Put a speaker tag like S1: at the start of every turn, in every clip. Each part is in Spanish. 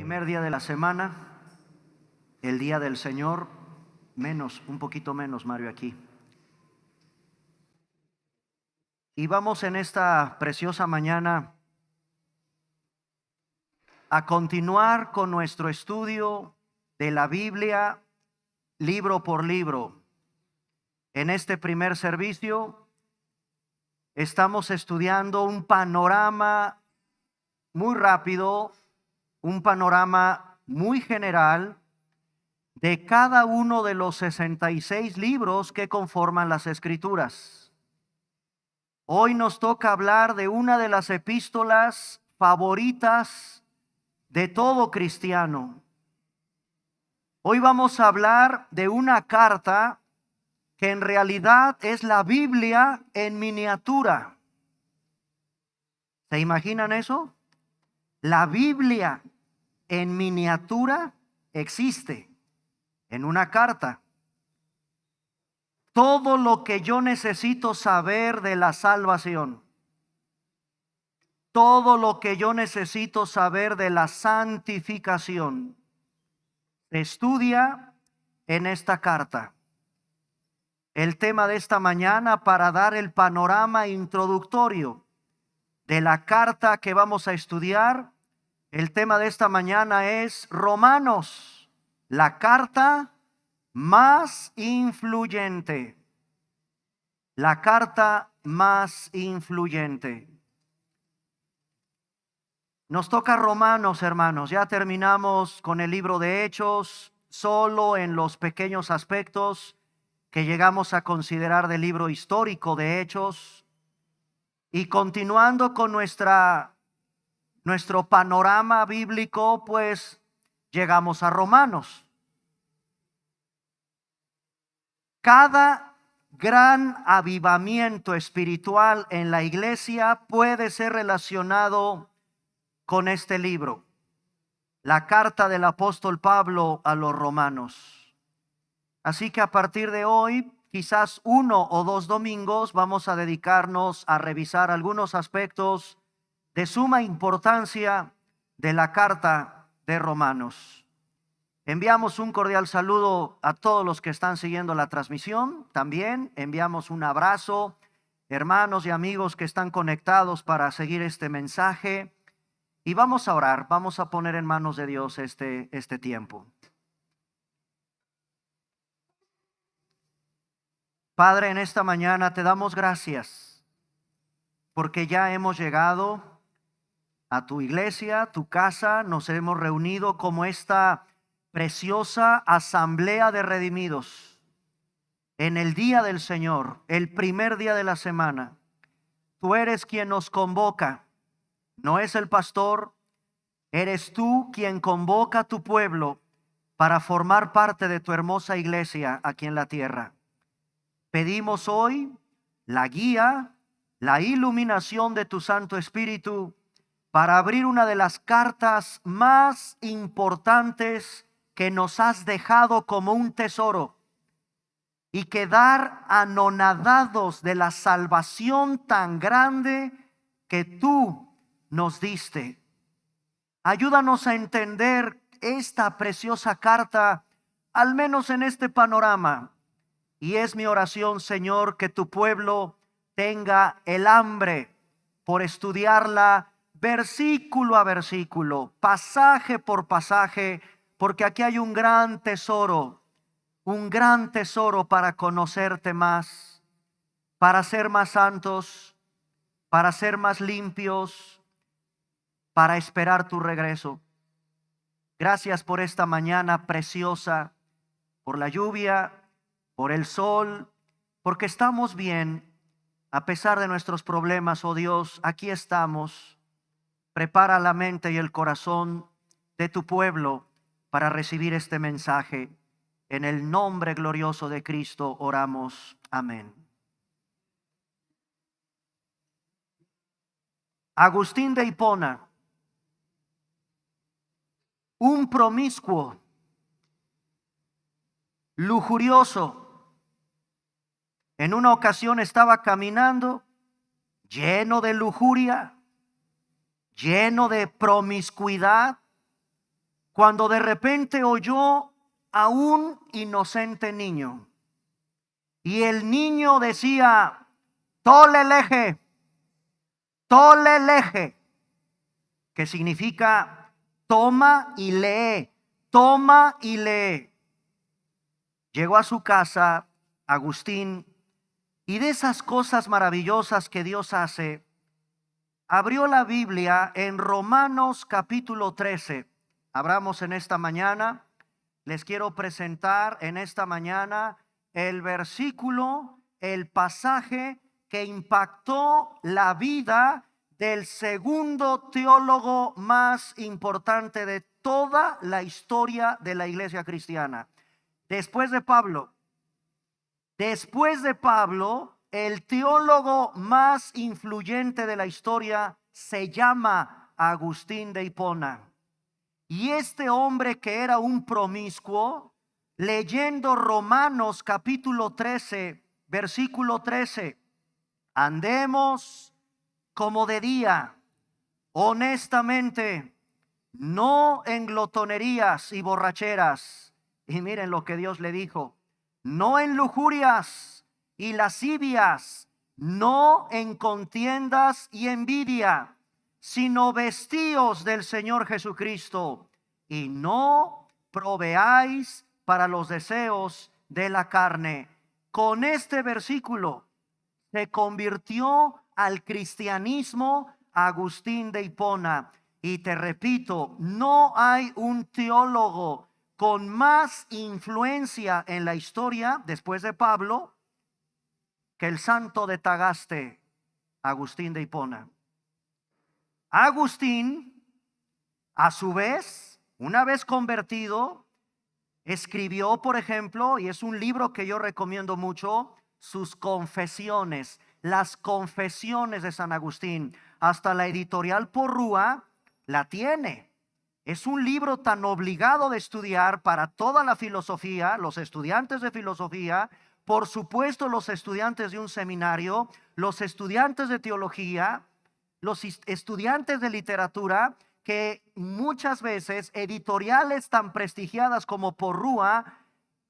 S1: Primer día de la semana, el día del Señor, un poquito menos, Mario, aquí. Y vamos en esta preciosa mañana a continuar con nuestro estudio de la Biblia, libro por libro. En este primer servicio estamos estudiando un panorama muy rápido, un panorama muy general de cada uno de los 66 libros que conforman las Escrituras. Hoy nos toca hablar de una de las epístolas favoritas de todo cristiano. Hoy vamos a hablar de una carta que en realidad es la Biblia en miniatura. ¿Se imaginan eso? La Biblia en miniatura existe en una carta. Todo lo que yo necesito saber de la salvación, todo lo que yo necesito saber de la santificación, se estudia en esta carta. El tema de esta mañana, para dar el panorama introductorio de la carta que vamos a estudiar, el tema de esta mañana es Romanos, la carta más influyente. La carta más influyente. Nos toca Romanos, hermanos. Ya terminamos con el libro de Hechos, solo en los pequeños aspectos que llegamos a considerar del libro histórico de Hechos. Y continuando con nuestro panorama bíblico, pues llegamos a Romanos. Cada gran avivamiento espiritual en la iglesia puede ser relacionado con este libro, la carta del apóstol Pablo a los romanos. Así que a partir de hoy, quizás 1 o 2 domingos, vamos a dedicarnos a revisar algunos aspectos de suma importancia de la carta de Romanos. Enviamos un cordial saludo a todos los que están siguiendo la transmisión. También enviamos un abrazo, hermanos y amigos que están conectados para seguir este mensaje. Y vamos a orar, vamos a poner en manos de Dios este tiempo. Padre, en esta mañana te damos gracias porque ya hemos llegado a tu iglesia, tu casa. Nos hemos reunido como esta preciosa asamblea de redimidos en el día del Señor, el primer día de la semana. Tú eres quien nos convoca, no es el pastor. Eres tú quien convoca a tu pueblo para formar parte de tu hermosa iglesia aquí en la tierra. Pedimos hoy la guía, la iluminación de tu Santo Espíritu para abrir una de las cartas más importantes que nos has dejado como un tesoro y quedar anonadados de la salvación tan grande que tú nos diste. Ayúdanos a entender esta preciosa carta, al menos en este panorama. Y es mi oración, Señor, que tu pueblo tenga el hambre por estudiarla versículo a versículo, pasaje por pasaje, porque aquí hay un gran tesoro para conocerte más, para ser más santos, para ser más limpios, para esperar tu regreso. Gracias por esta mañana preciosa, por la lluvia, por el sol, porque estamos bien a pesar de nuestros problemas, oh Dios. Aquí estamos. Prepara la mente y el corazón de tu pueblo para recibir este mensaje. En el nombre glorioso de Cristo oramos. Amén. Agustín de Hipona, un promiscuo, lujurioso, en una ocasión estaba caminando lleno de lujuria, lleno de promiscuidad, cuando de repente oyó a un inocente niño. Y el niño decía, toleleje, toleleje, que significa toma y lee, toma y lee. Llegó a su casa Agustín, y de esas cosas maravillosas que Dios hace, abrió la Biblia en Romanos capítulo 13. Abramos en esta mañana. Les quiero presentar en esta mañana el versículo, el pasaje que impactó la vida del segundo teólogo más importante de toda la historia de la iglesia cristiana. Después de Pablo, el teólogo más influyente de la historia se llama Agustín de Hipona. Y este hombre, que era un promiscuo, leyendo Romanos capítulo 13, versículo 13, andemos como de día, honestamente, no en glotonerías y borracheras. Y miren lo que Dios le dijo: no en lujurias y lascivias, no en contiendas y envidia, sino vestíos del Señor Jesucristo, y no proveáis para los deseos de la carne. Con este versículo se convirtió al cristianismo Agustín de Hipona. Y te repito, no hay un teólogo con más influencia en la historia después de Pablo que el santo de Tagaste, Agustín de Hipona. Agustín, a su vez, una vez convertido, escribió, por ejemplo, y es un libro que yo recomiendo mucho, sus confesiones, las confesiones de San Agustín. Hasta la editorial Porrúa la tiene. Es un libro tan obligado de estudiar para toda la filosofía, los estudiantes de filosofía, por supuesto los estudiantes de un seminario, los estudiantes de teología, los estudiantes de literatura, que muchas veces editoriales tan prestigiadas como Porrúa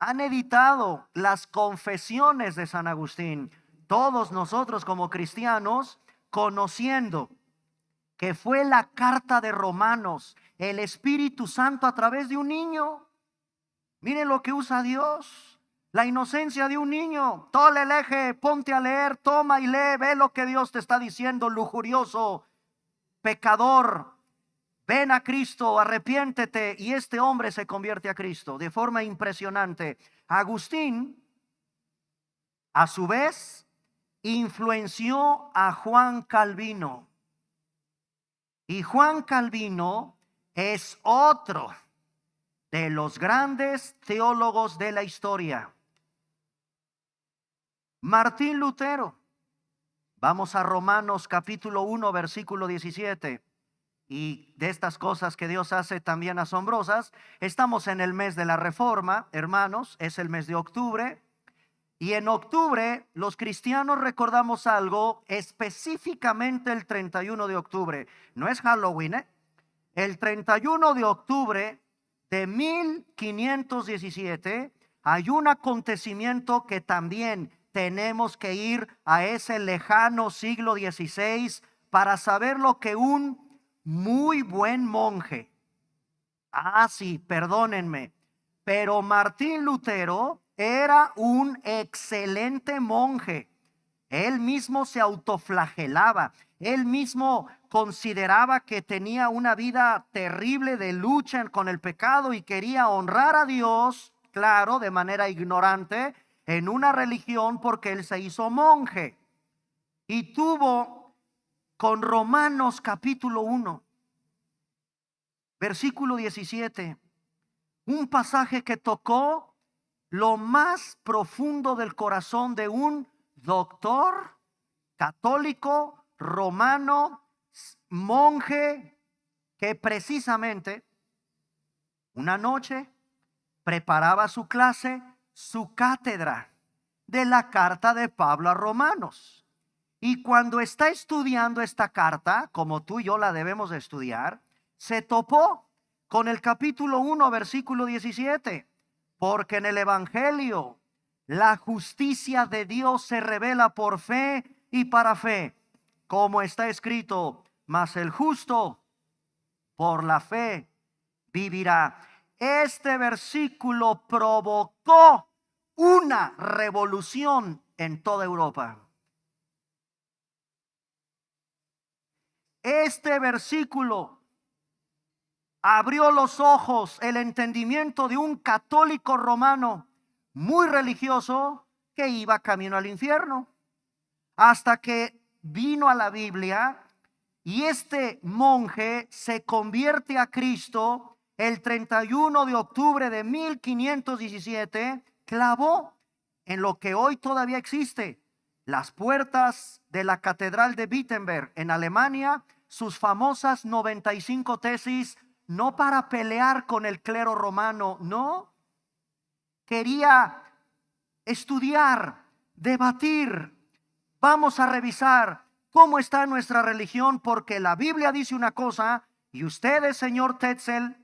S1: han editado las confesiones de San Agustín. Todos nosotros como cristianos, conociendo que fue la carta de Romanos, el Espíritu Santo a través de un niño. Miren lo que usa Dios, la inocencia de un niño. Tole el eje, ponte a leer, toma y lee, ve lo que Dios te está diciendo, lujurioso, pecador. Ven a Cristo, arrepiéntete. Y este hombre se convierte a Cristo de forma impresionante. Agustín, a su vez, influenció a Juan Calvino. Y Juan Calvino es otro de los grandes teólogos de la historia. Martín Lutero. Vamos a Romanos capítulo 1, versículo 17. Y de estas cosas que Dios hace también asombrosas, estamos en el mes de la Reforma, hermanos, es el mes de octubre. Y en octubre los cristianos recordamos algo, específicamente el 31 de octubre. No es Halloween, ¿eh? El 31 de octubre de 1517 hay un acontecimiento que también tenemos que ir a ese lejano siglo XVI para saber lo que un muy buen monje, sí, perdónenme, pero Martín Lutero era un excelente monje. Él mismo se autoflagelaba, él mismo consideraba que tenía una vida terrible de lucha con el pecado y quería honrar a Dios, claro, de manera ignorante, en una religión, porque él se hizo monje. Y tuvo con Romanos capítulo 1, versículo 17, un pasaje que tocó lo más profundo del corazón de un doctor católico romano, monje, que precisamente una noche preparaba su clase, su cátedra de la carta de Pablo a Romanos. Y cuando está estudiando esta carta, como tú y yo la debemos de estudiar, se topó con el capítulo 1, versículo 17. Porque en el Evangelio la justicia de Dios se revela por fe y para fe, como está escrito, mas el justo por la fe vivirá. Este versículo provocó una revolución en toda Europa. Este versículo abrió los ojos, el entendimiento de un católico romano muy religioso que iba camino al infierno, hasta que vino a la Biblia y este monje se convierte a Cristo el 31 de octubre de 1517, clavó en lo que hoy todavía existe, las puertas de la Catedral de Wittenberg en Alemania, sus famosas 95 tesis, no para pelear con el clero romano, no, quería estudiar, debatir. Vamos a revisar cómo está nuestra religión, porque la Biblia dice una cosa y ustedes, señor Tetzel,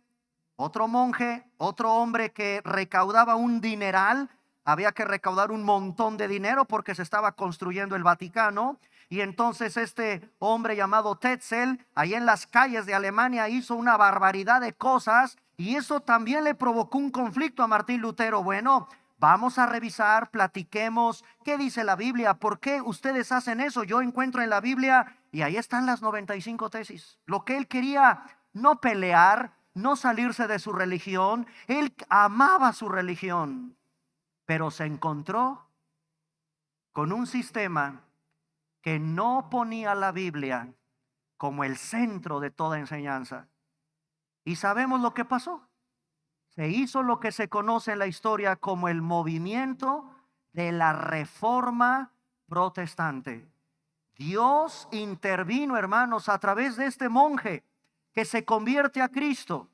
S1: otro monje, otro hombre que recaudaba un dineral, había que recaudar un montón de dinero porque se estaba construyendo el Vaticano. Y entonces este hombre llamado Tetzel, ahí en las calles de Alemania, hizo una barbaridad de cosas y eso también le provocó un conflicto a Martín Lutero. Bueno, vamos a revisar, platiquemos, ¿qué dice la Biblia? ¿Por qué ustedes hacen eso? Yo encuentro en la Biblia y ahí están las 95 tesis. Lo que él quería, no pelear, no salirse de su religión, él amaba su religión, pero se encontró con un sistema que no ponía la Biblia como el centro de toda enseñanza. Y sabemos lo que pasó. Se hizo lo que se conoce en la historia como el movimiento de la Reforma Protestante. Dios intervino, hermanos, a través de este monje que se convierte a Cristo.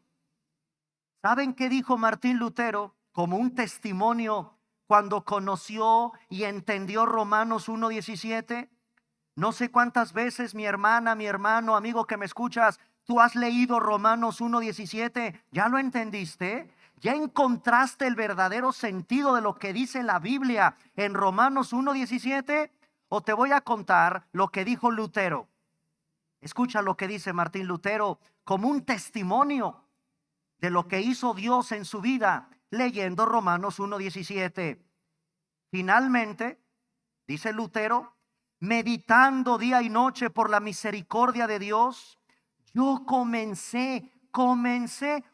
S1: ¿Saben qué dijo Martín Lutero como un testimonio cuando conoció y entendió Romanos 1:17? No sé cuántas veces, mi hermana, mi hermano, amigo que me escuchas, tú has leído Romanos 1:17, ¿ya lo entendiste? ¿Ya encontraste el verdadero sentido de lo que dice la Biblia en Romanos 1:17? O te voy a contar lo que dijo Lutero. Escucha lo que dice Martín Lutero como un testimonio de lo que hizo Dios en su vida, leyendo Romanos 1:17. Finalmente, dice Lutero, meditando día y noche por la misericordia de Dios, yo comencé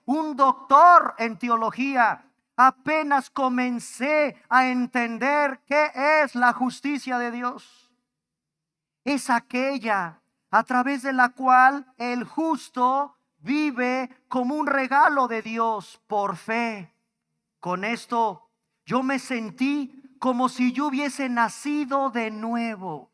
S1: un doctor en teología. Apenas comencé a entender qué es la justicia de Dios. Es aquella a través de la cual el justo vive como un regalo de Dios por fe. Con esto yo me sentí como si yo hubiese nacido de nuevo.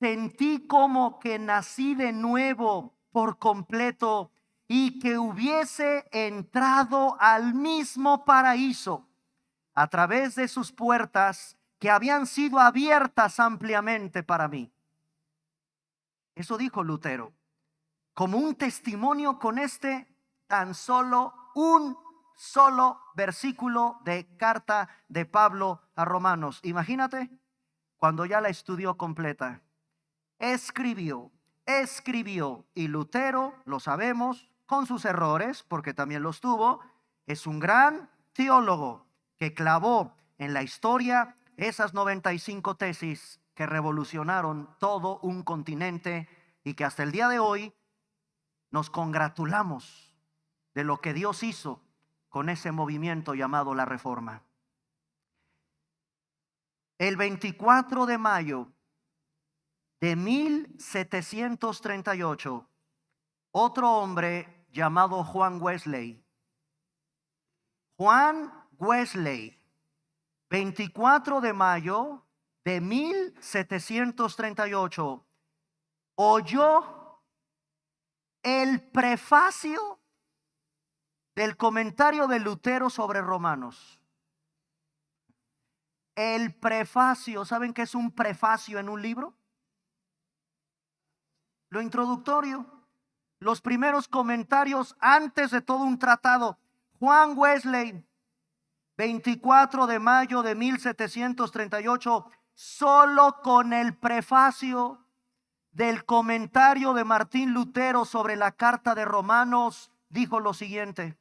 S1: Sentí como que nací de nuevo por completo y que hubiese entrado al mismo paraíso a través de sus puertas que habían sido abiertas ampliamente para mí. Eso dijo Lutero, como un testimonio con este tan solo un solo versículo de carta de Pablo a Romanos. Imagínate cuando ya la estudió completa. Escribió y Lutero, lo sabemos, con sus errores, porque también los tuvo, es un gran teólogo que clavó en la historia esas 95 tesis que revolucionaron todo un continente y que hasta el día de hoy nos congratulamos de lo que Dios hizo con ese movimiento llamado la Reforma. El 24 de mayo de 1738, otro hombre llamado Juan Wesley, 24 de mayo de 1738, oyó el prefacio del comentario de Lutero sobre Romanos. El prefacio, ¿saben qué es un prefacio en un libro? Lo introductorio. los primeros comentarios antes de todo un tratado. Juan Wesley, 24 de mayo de 1738, solo con el prefacio del comentario de Martín Lutero sobre la carta de Romanos, dijo lo siguiente: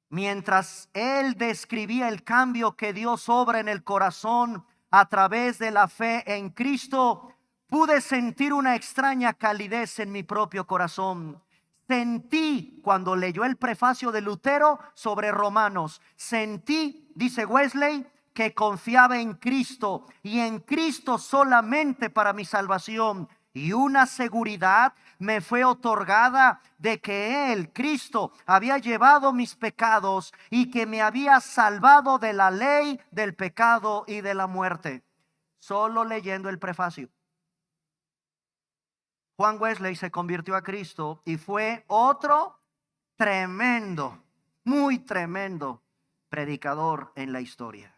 S1: mientras él describía el cambio que Dios obra en el corazón a través de la fe en Cristo, pude sentir una extraña calidez en mi propio corazón. Sentí, cuando leyó el prefacio de Lutero sobre Romanos, sentí, dice Wesley, que confiaba en Cristo y en Cristo solamente para mi salvación. Y una seguridad me fue otorgada de que Él, Cristo, había llevado mis pecados y que me había salvado de la ley, del pecado y de la muerte. Solo leyendo el prefacio. Juan Wesley se convirtió a Cristo y fue otro tremendo, muy tremendo predicador en la historia.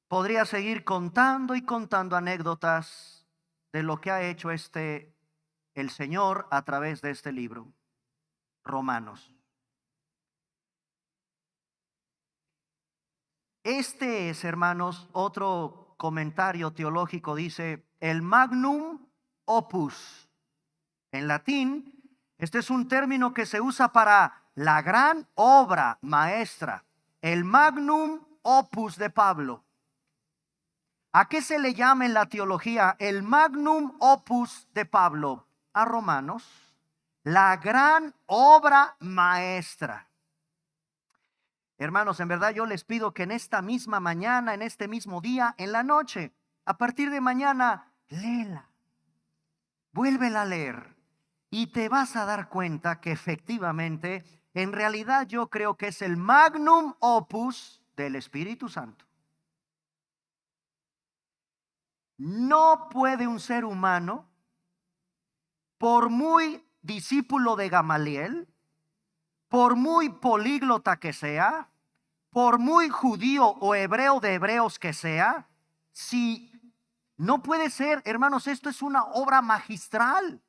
S1: Podría seguir contando y contando anécdotas de lo que ha hecho el Señor a través de este libro, Romanos. Este es, hermanos, otro comentario teológico, dice, el magnum opus. En latín, este es un término que se usa para la gran obra maestra, el magnum opus de Pablo. ¿A qué se le llama en la teología el magnum opus de Pablo? A Romanos, la gran obra maestra. Hermanos, en verdad yo les pido que en esta misma mañana, en este mismo día, en la noche, a partir de mañana, léela, vuélvela a leer y te vas a dar cuenta que efectivamente, en realidad yo creo que es el magnum opus del Espíritu Santo. No puede un ser humano, por muy discípulo de Gamaliel, por muy políglota que sea, por muy judío o hebreo de hebreos que sea, si no puede ser, hermanos, esto es una obra magistral.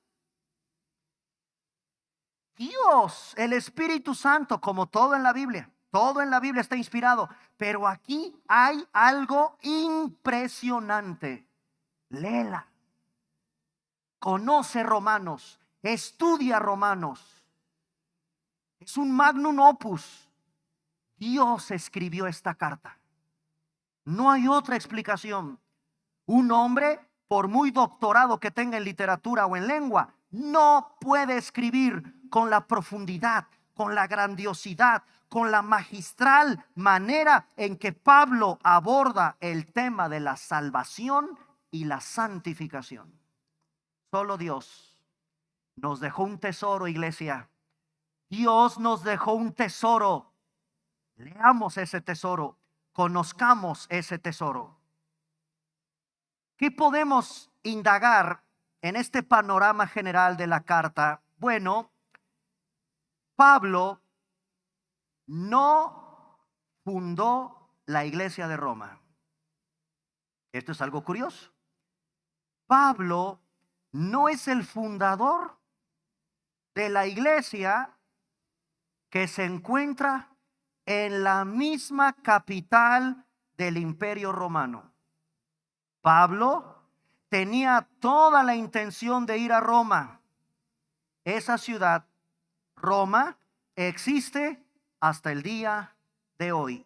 S1: Dios, el Espíritu Santo, como todo en la Biblia está inspirado, pero aquí hay algo impresionante. Léela, conoce Romanos, estudia Romanos. Es un magnum opus. Dios escribió esta carta. No hay otra explicación. Un hombre, por muy doctorado que tenga en literatura o en lengua, no puede escribir con la profundidad, con la grandiosidad, con la magistral manera en que Pablo aborda el tema de la salvación y la santificación. Solo Dios nos dejó un tesoro, iglesia. Dios nos dejó un tesoro. Leamos ese tesoro, conozcamos ese tesoro. ¿Qué podemos indagar en este panorama general de la carta? Bueno, Pablo no fundó la iglesia de Roma. Esto es algo curioso. Pablo no es el fundador de la iglesia que se encuentra en la misma capital del Imperio Romano. Pablo tenía toda la intención de ir a Roma. Esa ciudad, Roma, existe hasta el día de hoy.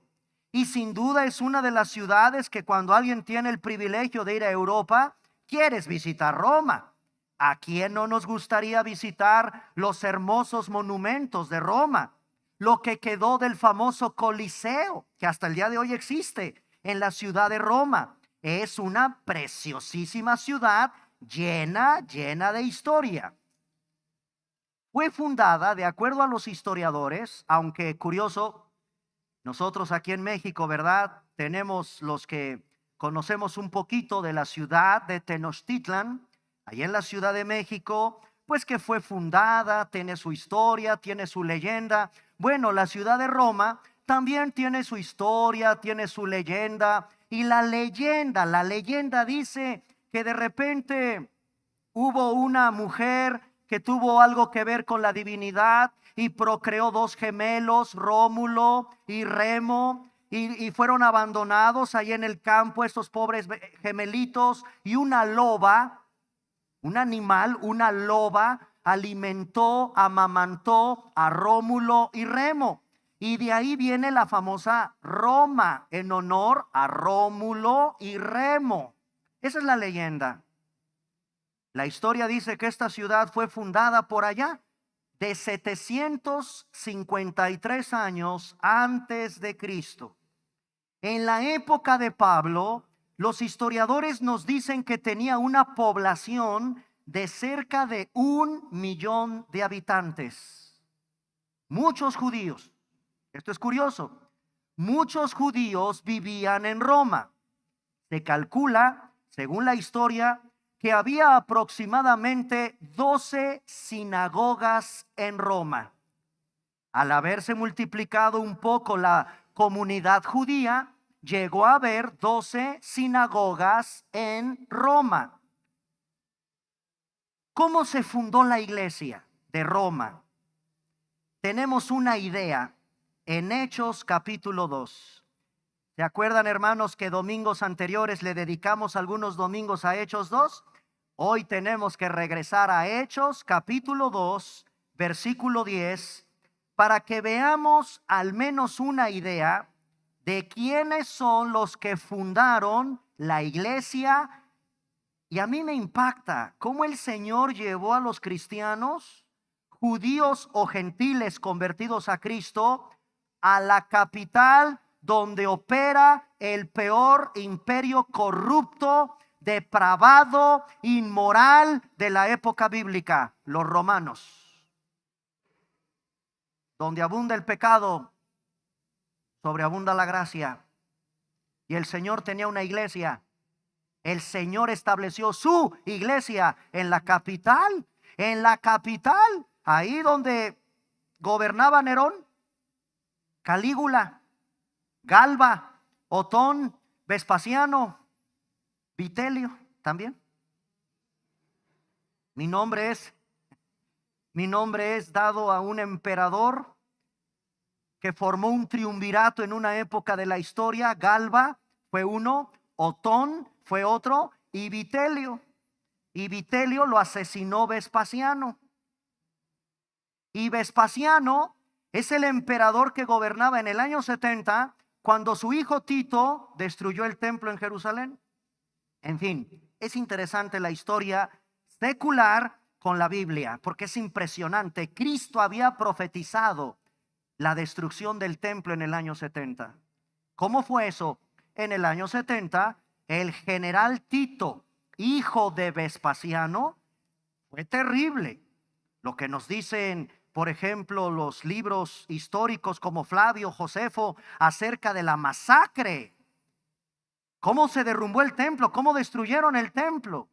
S1: Y sin duda es una de las ciudades que cuando alguien tiene el privilegio de ir a Europa, quieres visitar Roma. ¿A quién no nos gustaría visitar los hermosos monumentos de Roma? Lo que quedó del famoso Coliseo, que hasta el día de hoy existe en la ciudad de Roma. Es una preciosísima ciudad llena de historia. Fue fundada, de acuerdo a los historiadores, aunque curioso, nosotros aquí en México, ¿verdad? Tenemos los que conocemos un poquito de la ciudad de Tenochtitlan, ahí en la Ciudad de México, pues que fue fundada, tiene su historia, tiene su leyenda. Bueno, la ciudad de Roma también tiene su historia, tiene su leyenda. Y la leyenda dice que de repente Hubo una mujer que tuvo algo que ver con la divinidad y procreó dos gemelos, Rómulo y Remo, y fueron abandonados ahí en el campo estos pobres gemelitos, y una loba, un animal, una loba, alimentó, amamantó a Rómulo y Remo. Y de ahí viene la famosa Roma, en honor a Rómulo y Remo. Esa es la leyenda. La historia dice que esta ciudad fue fundada por allá de 753 años antes de Cristo. En la época de Pablo, los historiadores nos dicen que tenía una población de cerca de 1 millón de habitantes. Muchos judíos. Esto es curioso. Muchos judíos vivían en Roma. Se calcula, según la historia, que había aproximadamente 12 sinagogas en Roma. Al haberse multiplicado un poco la comunidad judía, llegó a haber 12 sinagogas en Roma. ¿Cómo se fundó la iglesia de Roma? Tenemos una idea en Hechos capítulo 2. ¿Se acuerdan, hermanos, que domingos anteriores le dedicamos algunos domingos a Hechos 2? Hoy tenemos que regresar a Hechos capítulo 2, versículo 10, para que veamos al menos una idea de quiénes son los que fundaron la iglesia. Y a mí me impacta cómo el Señor llevó a los cristianos, judíos o gentiles convertidos a Cristo, a la capital donde opera el peor imperio corrupto, depravado, inmoral de la época bíblica, los romanos. Donde abunda el pecado, sobreabunda la gracia. Y el Señor tenía una iglesia. El Señor estableció su iglesia en la capital, ahí donde gobernaba Nerón, Calígula, Galba, Otón, Vespasiano, Vitelio también. Mi nombre es dado a un emperador que formó un triunvirato en una época de la historia. Galba fue uno, Otón fue otro, y Vitelio. Y Vitelio lo asesinó Vespasiano. Y Vespasiano es el emperador que gobernaba en el año 70, cuando su hijo Tito destruyó el templo en Jerusalén. En fin, es interesante la historia secular con la Biblia, porque es impresionante. Cristo había profetizado la destrucción del templo en el año 70. ¿Cómo fue eso? En el año 70, el general Tito, hijo de Vespasiano, fue terrible. Lo que nos dicen, por ejemplo, los libros históricos como Flavio Josefo acerca de la masacre. Cómo se derrumbó el templo, cómo destruyeron el templo.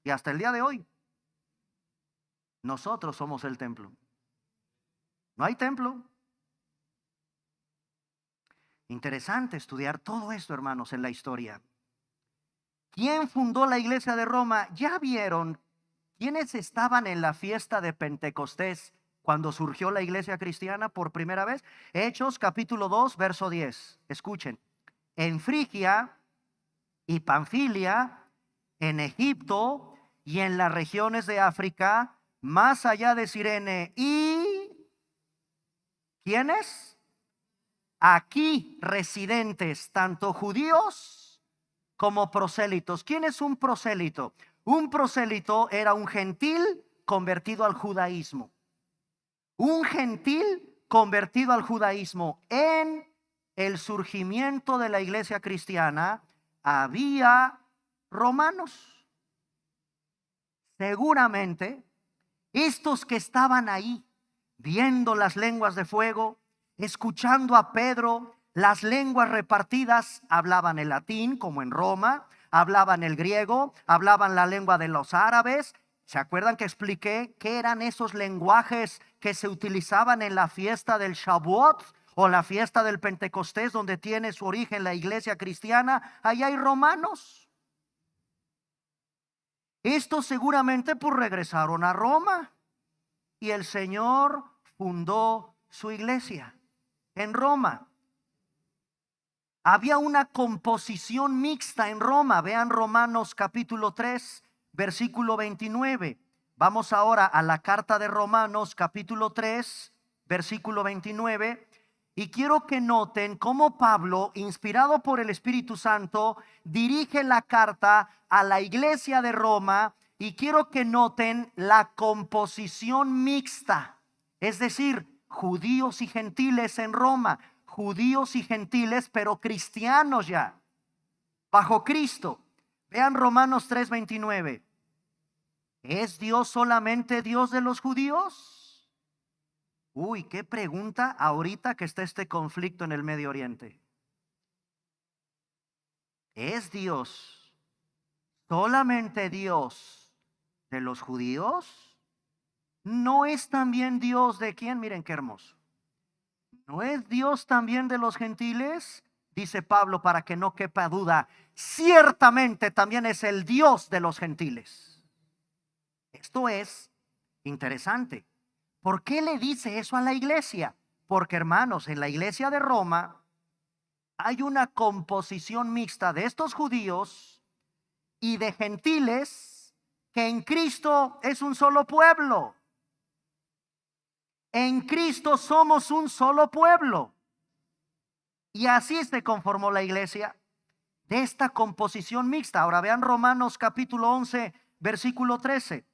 S1: Y hasta el día de hoy, nosotros somos el templo. No hay templo. Interesante estudiar todo esto, hermanos, en la historia. ¿Quién fundó la iglesia de Roma? ¿Ya vieron quiénes estaban en la fiesta de Pentecostés cuando surgió la iglesia cristiana por primera vez? Hechos capítulo 2, verso 10. Escuchen. En Frigia y Panfilia, en Egipto y en las regiones de África, más allá de Cirene. ¿Y quiénes? Aquí residentes, tanto judíos como prosélitos. ¿Quién es un prosélito? Un prosélito era un gentil convertido al judaísmo. Un gentil convertido al judaísmo. En el surgimiento de la iglesia cristiana había romanos. Seguramente estos que estaban ahí viendo las lenguas de fuego, escuchando a Pedro, las lenguas repartidas, hablaban el latín como en Roma, hablaban el griego, hablaban la lengua de los árabes. ¿Se acuerdan que expliqué qué eran esos lenguajes que se utilizaban en la fiesta del Shavuot o la fiesta del Pentecostés, donde tiene su origen la iglesia cristiana? Allá hay romanos. Estos seguramente pues regresaron a Roma y el Señor fundó su iglesia en Roma. Había una composición mixta en Roma. Vean Romanos capítulo 3, versículo 29. Vamos ahora a la carta de Romanos capítulo 3, versículo 29. Y quiero que noten cómo Pablo, inspirado por el Espíritu Santo, dirige la carta a la iglesia de Roma. Y quiero que noten la composición mixta, es decir, judíos y gentiles en Roma. Judíos y gentiles, pero cristianos ya, bajo Cristo. Vean Romanos 3:29. ¿Es Dios solamente Dios de los judíos? Uy, qué pregunta ahorita que está este conflicto en el Medio Oriente. ¿Es Dios solamente Dios de los judíos? ¿No es también Dios de quién? Miren qué hermoso. ¿No es Dios también de los gentiles? Dice Pablo, para que no quepa duda, ciertamente también es el Dios de los gentiles. Esto es interesante. ¿Por qué le dice eso a la iglesia? Porque, hermanos, en la iglesia de Roma hay una composición mixta de estos judíos y de gentiles, que en Cristo es un solo pueblo. En Cristo somos un solo pueblo. Y así se conformó la iglesia, de esta composición mixta. Ahora vean Romanos capítulo 11, versículo 13.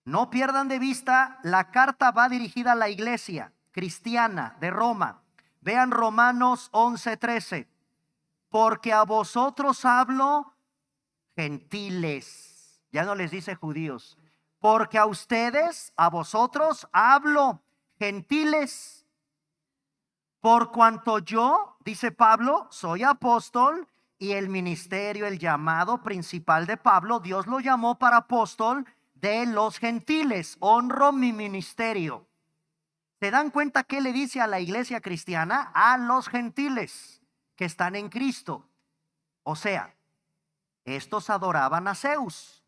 S1: No pierdan de vista, la carta va dirigida a la iglesia cristiana de Roma. Vean Romanos 11, 13. Porque a vosotros hablo, gentiles. Ya no les dice judíos. Porque a ustedes, a vosotros hablo, gentiles. Por cuanto yo, dice Pablo, soy apóstol, y el ministerio, el llamado principal de Pablo, Dios lo llamó para apóstol de los gentiles. Honro mi ministerio. ¿Se dan cuenta qué le dice a la iglesia cristiana? A los gentiles que están en Cristo. O sea, estos adoraban a Zeus.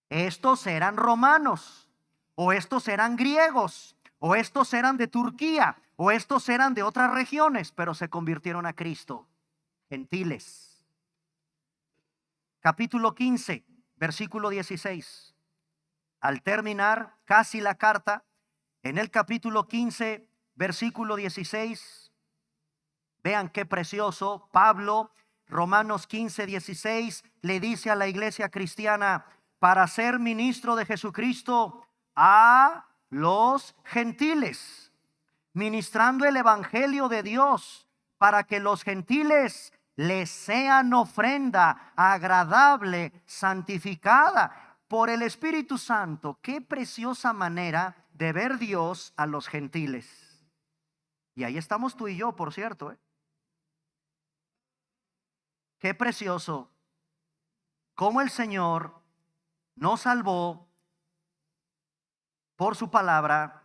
S1: Estos eran romanos, o estos eran griegos, o estos eran de Turquía, o estos eran de otras regiones, pero se convirtieron a Cristo. Gentiles. Capítulo 15, versículo 16. Al terminar casi la carta, en el capítulo 15, versículo 16, vean qué precioso. Pablo, Romanos 15, 16, le dice a la iglesia cristiana: para ser ministro de Jesucristo a los gentiles, ministrando el evangelio de Dios, para que los gentiles les sean ofrenda agradable, santificada por el Espíritu Santo. Qué preciosa manera de ver Dios a los gentiles. Y ahí estamos tú y yo, por cierto, Qué precioso cómo el Señor nos salvó por su palabra.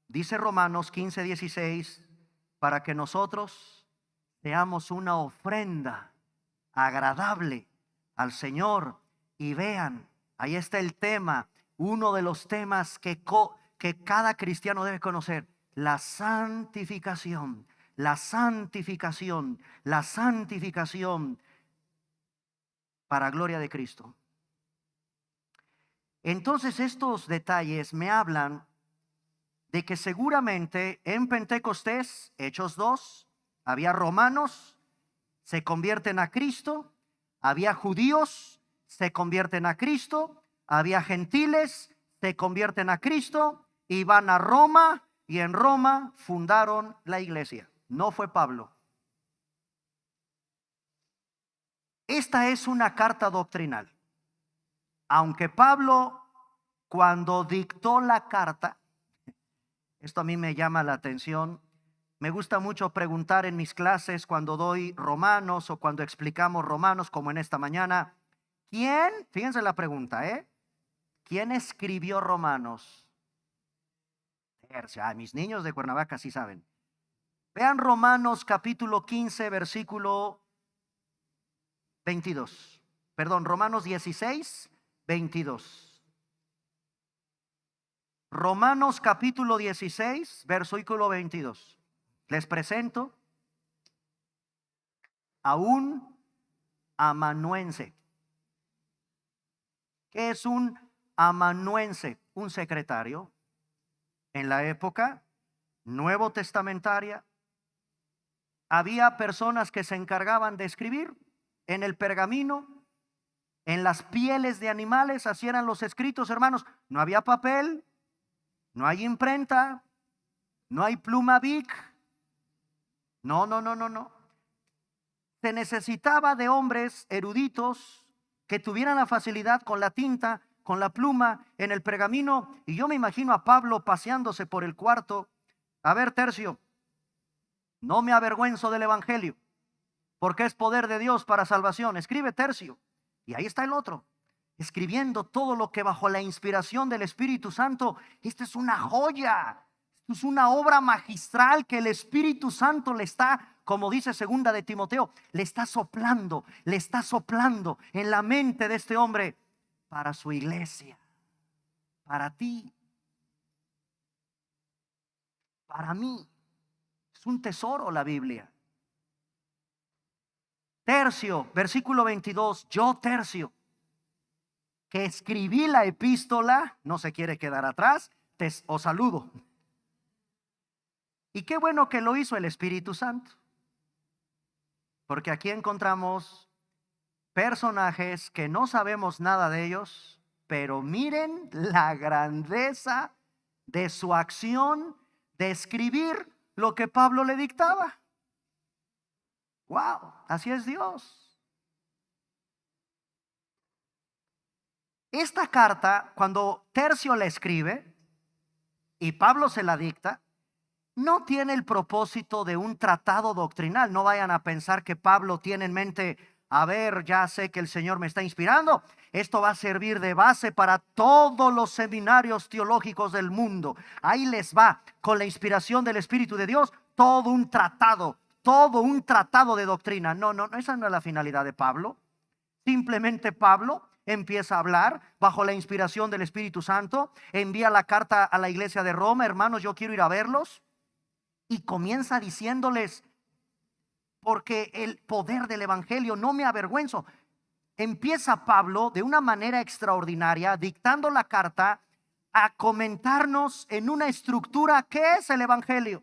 S1: Dice Romanos 15, 16, para que nosotros seamos una ofrenda agradable al Señor. Y vean, ahí está el tema, uno de los temas que cada cristiano debe conocer: la santificación, la santificación, la santificación para gloria de Cristo. Entonces estos detalles me hablan de que seguramente en Pentecostés, Hechos 2, había romanos, se convierten a Cristo, había judíos, se convierten a Cristo, había gentiles, se convierten a Cristo, y van a Roma, y en Roma fundaron la iglesia. No fue Pablo. Esta es una carta doctrinal. Aunque Pablo, cuando dictó la carta, esto a mí me llama la atención. Me gusta mucho preguntar en mis clases cuando doy Romanos o cuando explicamos Romanos, como en esta mañana: ¿quién? Fíjense la pregunta, ¿quién escribió Romanos? Mis niños de Cuernavaca sí saben. Vean Romanos capítulo 15, versículo 22. Perdón, Romanos 16, 22. Romanos capítulo 16, versículo 22. Les presento a un amanuense. ¿Qué es un amanuense? Un secretario en la época nuevo testamentaria. Había personas que se encargaban de escribir en el pergamino, en las pieles de animales. Así eran los escritos, hermanos. No había papel, no hay imprenta, no hay pluma Bic. No. Se necesitaba de hombres eruditos que tuvieran la facilidad con la tinta, con la pluma en el pergamino. Y yo me imagino a Pablo paseándose por el cuarto. A ver, Tercio, no me avergüenzo del evangelio, porque es poder de Dios para salvación. Escribe, Tercio. Y ahí está el otro, escribiendo todo lo que bajo la inspiración del Espíritu Santo. Esta es una joya. Es una obra magistral que el Espíritu Santo le está, como dice segunda de Timoteo, le está soplando en la mente de este hombre para su iglesia, para ti, para mí. Es un tesoro la Biblia. Tercio, versículo 22, yo Tercio, que escribí la epístola, no se quiere quedar atrás, os saludo. Y qué bueno que lo hizo el Espíritu Santo, porque aquí encontramos personajes que no sabemos nada de ellos, pero miren la grandeza de su acción de escribir lo que Pablo le dictaba. Wow, así es Dios. Esta carta, cuando Tercio la escribe y Pablo se la dicta, no tiene el propósito de un tratado doctrinal. No vayan a pensar que Pablo tiene en mente, a ver, ya sé que el Señor me está inspirando, esto va a servir de base para todos los seminarios teológicos del mundo. Ahí les va, con la inspiración del Espíritu de Dios, todo un tratado de doctrina. No, esa no es la finalidad de Pablo. Simplemente Pablo empieza a hablar bajo la inspiración del Espíritu Santo, envía la carta a la iglesia de Roma, hermanos, yo quiero ir a verlos. Y comienza diciéndoles, porque el poder del evangelio, no me avergüenzo. Empieza Pablo de una manera extraordinaria, dictando la carta, a comentarnos en una estructura que es el evangelio.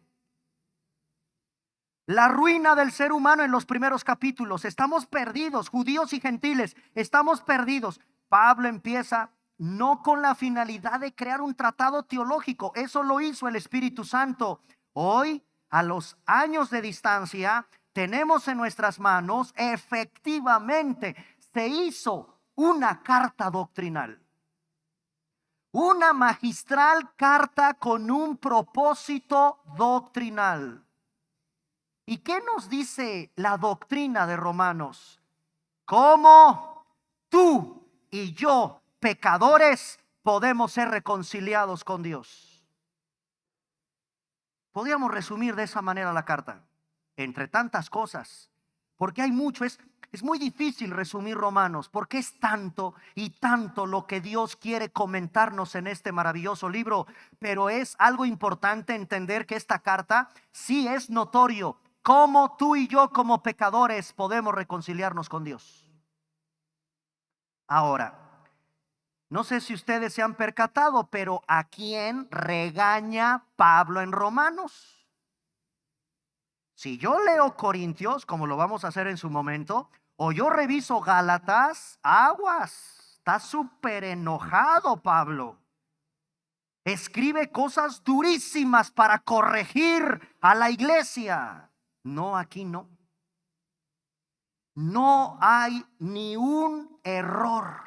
S1: La ruina del ser humano en los primeros capítulos. Estamos perdidos, judíos y gentiles, estamos perdidos. Pablo empieza no con la finalidad de crear un tratado teológico, eso lo hizo el Espíritu Santo. Hoy, a los años de distancia, tenemos en nuestras manos, efectivamente, se hizo una carta doctrinal. Una magistral carta con un propósito doctrinal. ¿Y qué nos dice la doctrina de Romanos? ¿Cómo tú y yo, pecadores, podemos ser reconciliados con Dios? Podríamos resumir de esa manera la carta, entre tantas cosas, porque hay mucho, es muy difícil resumir Romanos, porque es tanto y tanto lo que Dios quiere comentarnos en este maravilloso libro. Pero es algo importante entender que esta carta sí es notorio cómo tú y yo como pecadores podemos reconciliarnos con Dios. Ahora, no sé si ustedes se han percatado, pero ¿a quién regaña Pablo en Romanos? Si yo leo Corintios, como lo vamos a hacer en su momento, o yo reviso Gálatas, aguas, está súper enojado Pablo. Escribe cosas durísimas para corregir a la iglesia. No, aquí no. No hay ni un error.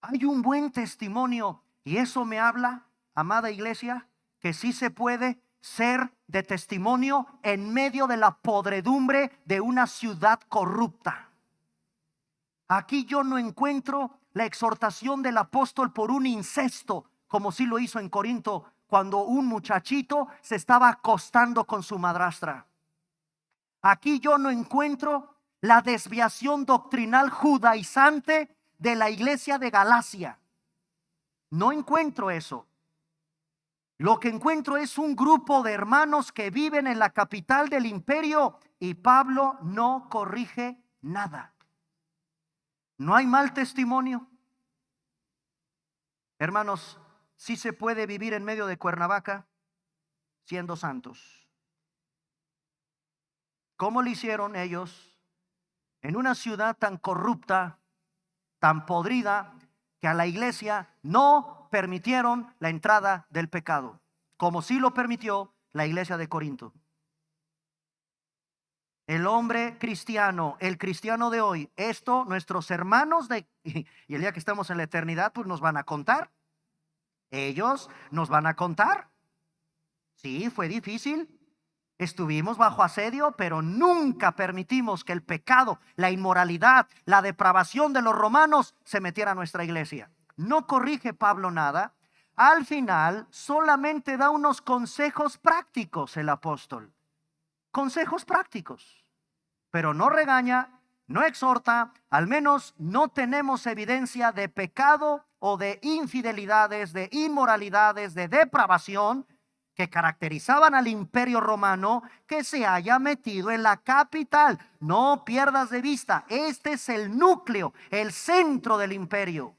S1: Hay un buen testimonio, y eso me habla, amada iglesia, que sí se puede ser de testimonio en medio de la podredumbre de una ciudad corrupta. Aquí yo no encuentro la exhortación del apóstol por un incesto, como sí lo hizo en Corinto, cuando un muchachito se estaba acostando con su madrastra. Aquí yo no encuentro la desviación doctrinal judaizante de la iglesia de Galacia. No encuentro eso. Lo que encuentro es un grupo de hermanos que viven en la capital del imperio y Pablo no corrige nada. No hay mal testimonio. Hermanos, sí se puede vivir en medio de Cuernavaca siendo santos. ¿Cómo lo hicieron ellos en una ciudad tan corrupta, tan podrida, que a la iglesia no permitieron la entrada del pecado, como sí lo permitió la iglesia de Corinto? El hombre cristiano, el cristiano de hoy, esto nuestros hermanos y el día que estamos en la eternidad, pues nos van a contar. Ellos nos van a contar. Sí, fue difícil. Estuvimos bajo asedio, pero nunca permitimos que el pecado, la inmoralidad, la depravación de los romanos se metiera a nuestra iglesia. No corrige Pablo nada. Al final solamente da unos consejos prácticos el apóstol. Consejos prácticos. Pero no regaña, no exhorta, al menos no tenemos evidencia de pecado o de infidelidades, de inmoralidades, de depravación que caracterizaban al imperio romano que se haya metido en la capital. No pierdas de vista, este es el núcleo, el centro del imperio.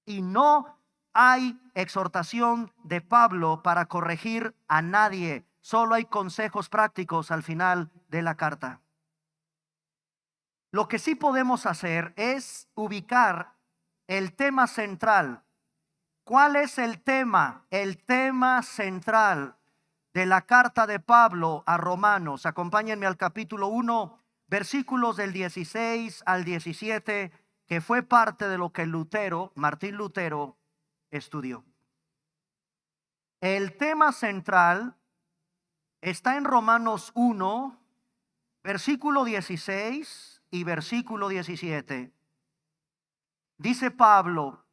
S1: Y no hay exhortación de Pablo para corregir a nadie. Solo hay consejos prácticos al final de la carta. Lo que sí podemos hacer es ubicar el tema central. ¿Cuál es el tema? El tema central de la carta de Pablo a Romanos. Acompáñenme al capítulo 1, versículos del 16 al 17, que fue parte de lo que Martín Lutero, estudió. El tema central está en Romanos 1, versículo 16 y versículo 17. Dice Pablo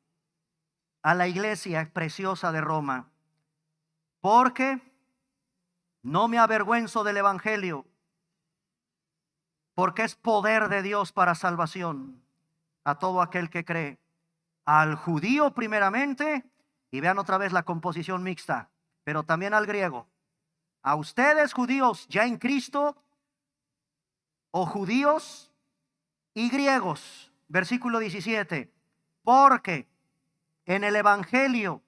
S1: a la iglesia preciosa de Roma: porque no me avergüenzo del evangelio, porque es poder de Dios para salvación a todo aquel que cree, al judío primeramente, y vean otra vez la composición mixta, pero también al griego. A ustedes judíos ya en Cristo, o judíos y griegos. Versículo 17: porque en el evangelio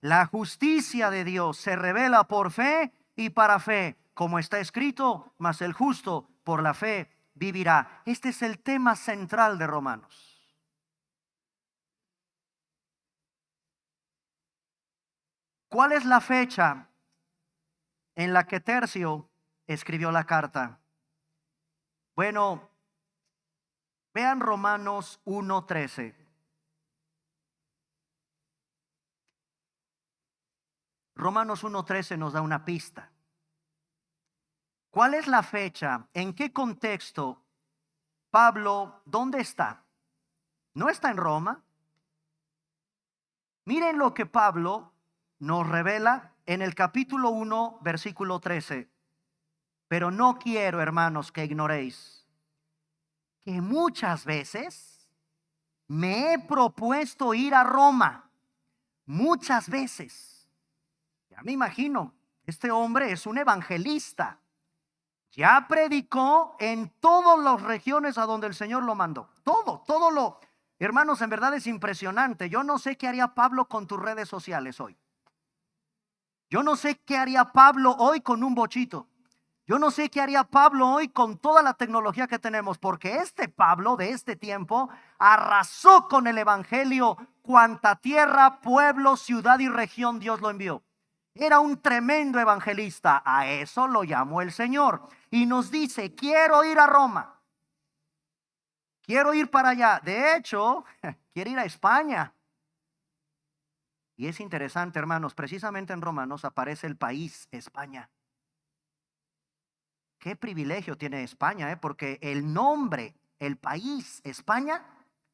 S1: la justicia de Dios se revela por fe y para fe, como está escrito, mas el justo por la fe vivirá. Este es el tema central de Romanos. ¿Cuál es la fecha en la que Tercio escribió la carta? Bueno, vean Romanos 1:13. Romanos 1:13 nos da una pista. ¿Cuál es la fecha? ¿En qué contexto Pablo, dónde está? ¿No está en Roma? Miren lo que Pablo nos revela en el capítulo 1, versículo 13. Pero no quiero, hermanos, que ignoréis que muchas veces me he propuesto ir a Roma. Muchas veces. Ya me imagino, este hombre es un evangelista. Ya predicó en todas las regiones a donde el Señor lo mandó. Todo lo, hermanos, en verdad es impresionante. Yo no sé qué haría Pablo con tus redes sociales hoy. Yo no sé qué haría Pablo hoy con un bochito. Yo no sé qué haría Pablo hoy con toda la tecnología que tenemos, porque este Pablo de este tiempo arrasó con el evangelio cuanta tierra, pueblo, ciudad y región Dios lo envió. Era un tremendo evangelista. A eso lo llamó el Señor y nos dice: quiero ir a Roma, quiero ir para allá. De hecho, quiere ir a España. Y es interesante, hermanos, precisamente en Romanos aparece el país España. Qué privilegio tiene España, porque el nombre, el país España,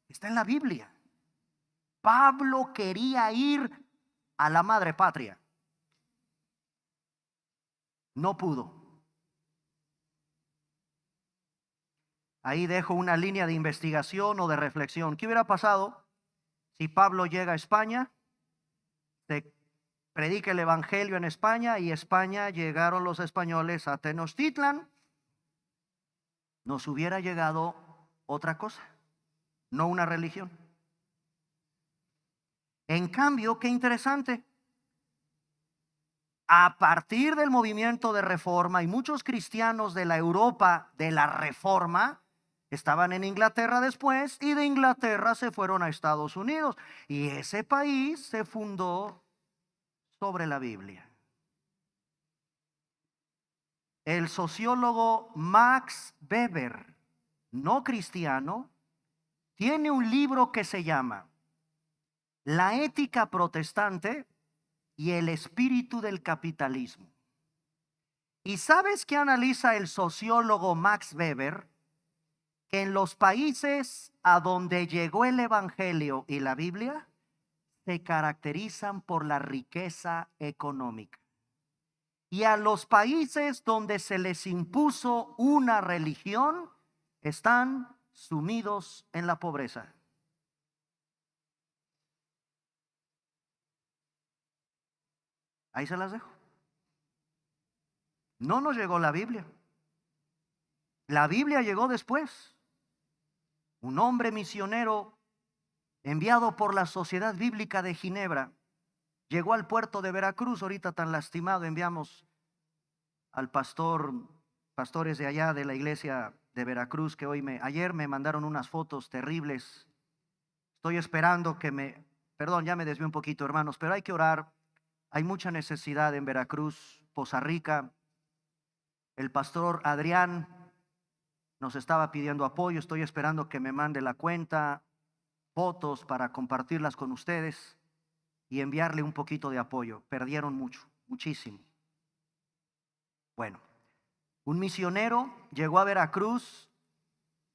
S1: está en la Biblia. Pablo quería ir a la madre patria. No pudo. Ahí dejo una línea de investigación o de reflexión. ¿Qué hubiera pasado si Pablo llega a España, se predica el evangelio en España y España llegaron los españoles a Tenochtitlan? Nos hubiera llegado otra cosa, no una religión. En cambio, qué interesante. A partir del movimiento de reforma, y muchos cristianos de la Europa de la reforma estaban en Inglaterra después, y de Inglaterra se fueron a Estados Unidos, y ese país se fundó sobre la Biblia. El sociólogo Max Weber, no cristiano, tiene un libro que se llama La ética protestante y el espíritu del capitalismo. ¿Y sabes qué analiza el sociólogo Max Weber? Que en los países a donde llegó el evangelio y la Biblia se caracterizan por la riqueza económica. Y a los países donde se les impuso una religión están sumidos en la pobreza. Ahí se las dejo. No nos llegó la Biblia. La Biblia llegó después. Un hombre misionero enviado por la Sociedad Bíblica de Ginebra llegó al puerto de Veracruz, ahorita tan lastimado. Enviamos al pastores de allá de la iglesia de Veracruz, que ayer me mandaron unas fotos terribles. Estoy esperando perdón, ya me desvié un poquito, hermanos, pero hay que orar. Hay mucha necesidad en Veracruz, Poza Rica. El pastor Adrián nos estaba pidiendo apoyo. Estoy esperando que me mande la cuenta, fotos para compartirlas con ustedes y enviarle un poquito de apoyo. Perdieron mucho, muchísimo. Bueno, un misionero llegó a Veracruz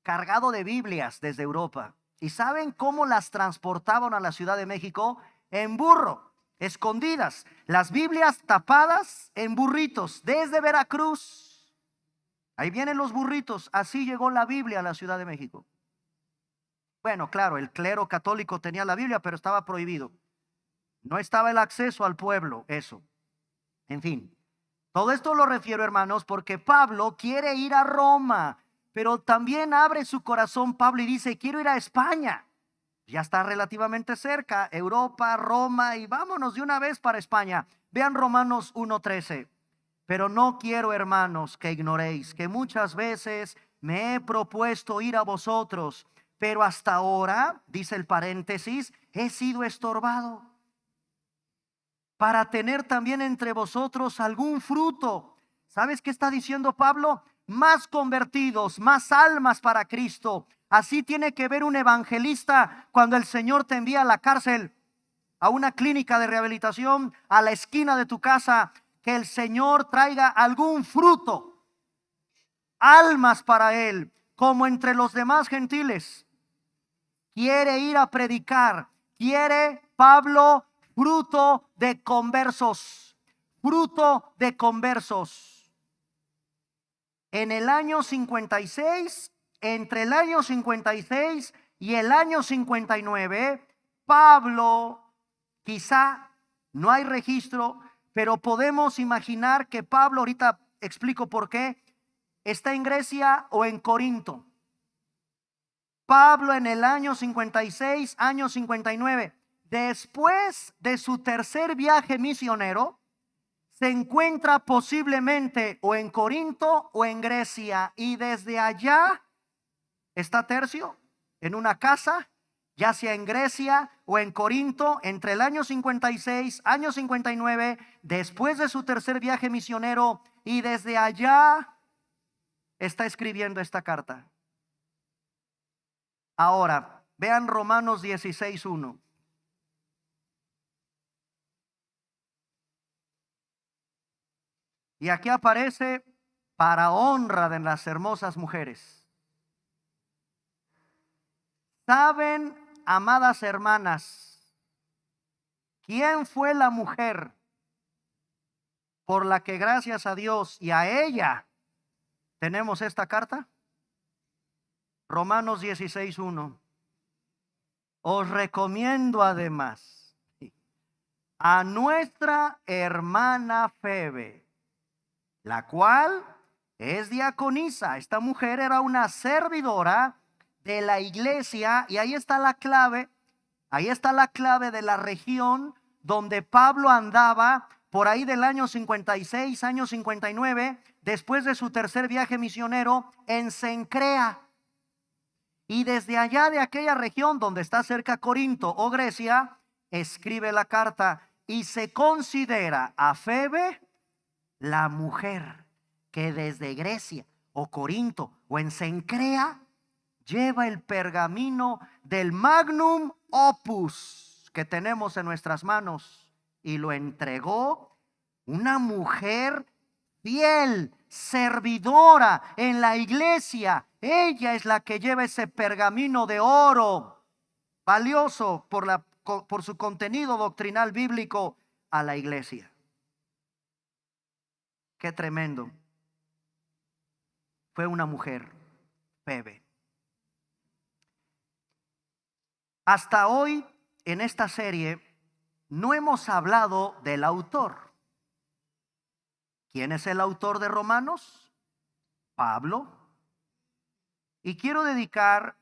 S1: cargado de Biblias desde Europa. ¿Y saben cómo las transportaban a la Ciudad de México? En burro, escondidas. Las Biblias tapadas en burritos desde Veracruz. Ahí vienen los burritos. Así llegó la Biblia a la Ciudad de México. Bueno, claro, el clero católico tenía la Biblia, pero estaba prohibido. No estaba el acceso al pueblo, eso. En fin, todo esto lo refiero, hermanos, porque Pablo quiere ir a Roma, pero también abre su corazón Pablo y dice, quiero ir a España. Ya está relativamente cerca, Europa, Roma, y vámonos de una vez para España. Vean Romanos 1:13. Pero no quiero, hermanos, que ignoréis que muchas veces me he propuesto ir a vosotros, pero hasta ahora, dice el paréntesis, he sido estorbado para tener también entre vosotros algún fruto. ¿Sabes qué está diciendo Pablo? Más convertidos, más almas para Cristo. Así tiene que ver un evangelista cuando el Señor te envía a la cárcel, a una clínica de rehabilitación, a la esquina de tu casa. Que el Señor traiga algún fruto, almas para Él, como entre los demás gentiles. Quiere ir a predicar, quiere Pablo fruto de conversos, fruto de conversos. En el año 56, entre el año 56 y el año 59, Pablo, quizá no hay registro, pero podemos imaginar que Pablo, ahorita explico por qué, está en Grecia o en Corinto. Pablo en el año 56, año 59, después de su tercer viaje misionero, se encuentra posiblemente o en Corinto o en Grecia, y desde allá está tercio en una casa, ya sea en Grecia o en Corinto, entre el año 56, año 59, después de su tercer viaje misionero, y desde allá está escribiendo esta carta. Ahora, vean Romanos 16:1. Y aquí aparece para honra de las hermosas mujeres. ¿Saben, amadas hermanas, quién fue la mujer por la que gracias a Dios y a ella tenemos esta carta? Romanos 16:1. Os recomiendo además a nuestra hermana Febe, la cual es diaconisa. Esta mujer era una servidora de la iglesia, y ahí está la clave de la región donde Pablo andaba por ahí del año 56, año 59, después de su tercer viaje misionero en Cencrea. Y desde allá de aquella región donde está cerca Corinto o Grecia, escribe la carta y se considera a Febe la mujer que desde Grecia o Corinto o en Cencrea lleva el pergamino del Magnum Opus que tenemos en nuestras manos, y lo entregó una mujer fiel, servidora en la iglesia. Ella es la que lleva ese pergamino de oro valioso por su contenido doctrinal bíblico a la iglesia. Qué tremendo. Fue una mujer, Febe. Hasta hoy en esta serie no hemos hablado del autor. ¿Quién es el autor de Romanos? Pablo. Y quiero dedicar,